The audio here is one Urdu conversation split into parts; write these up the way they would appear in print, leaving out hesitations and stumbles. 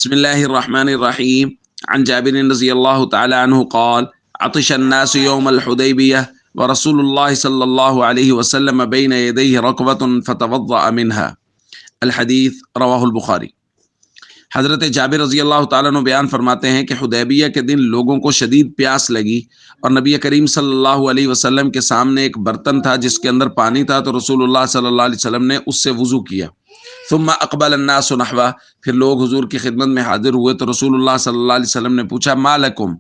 بسم الله الرحمن الرحيم عن جابر رضي الله تعالى عنه قال عطش الناس يوم الحديبية ورسول الله صلى الله عليه وسلم بين يديه ركبة فتوضأ منها الحديث رواہ البخاری۔ حضرت جابر رضی اللہ تعالیٰ عنہ بیان فرماتے ہیں کہ حدیبیہ کے دن لوگوں کو شدید پیاس لگی اور نبی کریم صلی اللہ علیہ وسلم کے سامنے ایک برتن تھا جس کے اندر پانی تھا، تو رسول اللہ صلی اللہ علیہ وسلم نے اس سے وضو کیا۔ ثم اقبل الناس نحوہ، پھر لوگ حضور کی خدمت میں حاضر ہوئے تو رسول اللہ صلی اللہ علیہ وسلم نے پوچھا ما لکم،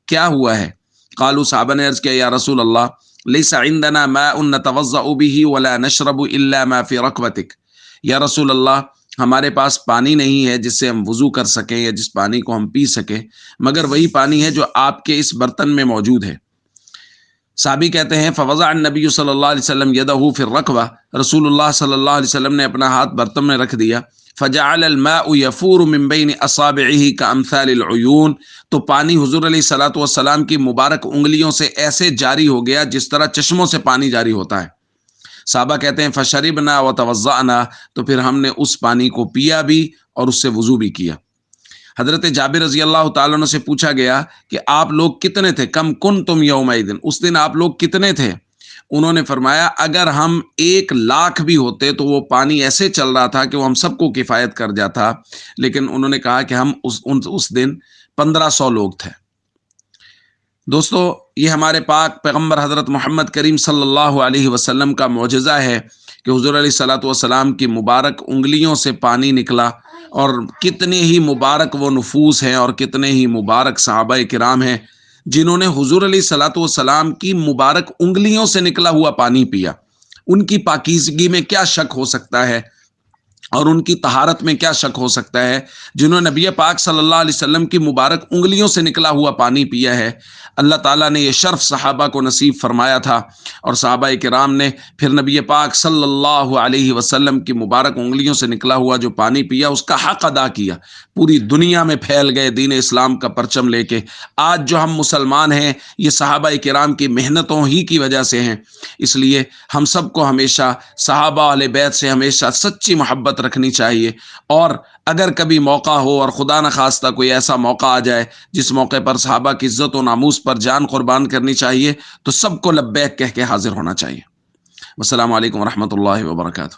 کیا ہوا ہے؟ قالوا، صحابہ نے عرض کیا یا رسول اللہ لیس عندنا ماء نتوضأ به ولا نشرب الا ما في ركبتك، یا رسول اللہ ہمارے پاس پانی نہیں ہے جس سے ہم وضو کر سکیں یا جس پانی کو ہم پی سکیں مگر وہی پانی ہے جو آپ کے اس برتن میں موجود ہے۔ صحابی کہتے ہیں فوضع النبی صلی اللہ علیہ وسلم یدہ فی الرکوہ، رسول اللہ صلی اللہ علیہ وسلم نے اپنا ہاتھ برتن میں رکھ دیا۔ فجعل الماء یفور من بین اصابعہ کامثال العیون، تو پانی حضور علیہ الصلوۃ والسلام کی مبارک انگلیوں سے ایسے جاری ہو گیا جس طرح چشموں سے پانی جاری ہوتا ہے۔ صحابہ کہتے ہیں فشربنا وتوضأنا، تو پھر ہم نے اس پانی کو پیا بھی اور اس سے وضو بھی کیا۔ حضرت جابر رضی اللہ تعالیٰ عنہ سے پوچھا گیا کہ آپ لوگ کتنے تھے؟ کم کنتم یومئذ، اس دن آپ لوگ کتنے تھے؟ انہوں نے فرمایا اگر ہم 1,00,000 بھی ہوتے تو وہ پانی ایسے چل رہا تھا کہ وہ ہم سب کو کفایت کر جاتا، لیکن انہوں نے کہا کہ ہم اس دن 1500 لوگ تھے۔ دوستو، یہ ہمارے پاک پیغمبر حضرت محمد کریم صلی اللہ علیہ وسلم کا معجزہ ہے کہ حضور علیہ الصلوۃ والسلام کی مبارک انگلیوں سے پانی نکلا، اور کتنے ہی مبارک وہ نفوس ہیں اور کتنے ہی مبارک صحابہ کرام ہیں جنہوں نے حضور علیہ الصلوۃ والسلام کی مبارک انگلیوں سے نکلا ہوا پانی پیا۔ ان کی پاکیزگی میں کیا شک ہو سکتا ہے اور ان کی طہارت میں کیا شک ہو سکتا ہے جنہوں نے نبی پاک صلی اللہ علیہ وسلم کی مبارک انگلیوں سے نکلا ہوا پانی پیا ہے۔ اللہ تعالیٰ نے یہ شرف صحابہ کو نصیب فرمایا تھا، اور صحابہ کرام نے پھر نبی پاک صلی اللہ علیہ وسلم کی مبارک انگلیوں سے نکلا ہوا جو پانی پیا اس کا حق ادا کیا، پوری دنیا میں پھیل گئے دین اسلام کا پرچم لے کے۔ آج جو ہم مسلمان ہیں یہ صحابہ کرام کی محنتوں ہی کی وجہ سے ہیں، اس لیے ہم سب کو ہمیشہ صحابہ اہل بیت سے ہمیشہ سچی محبت رکھنی چاہیے، اور اگر کبھی موقع ہو اور خدا نخواستہ کوئی ایسا موقع آ جائے جس موقع پر صحابہ کی عزت و ناموس پر جان قربان کرنی چاہیے تو سب کو لبیک کہہ کے حاضر ہونا چاہیے۔ والسلام علیکم ورحمۃ اللہ وبرکاتہ۔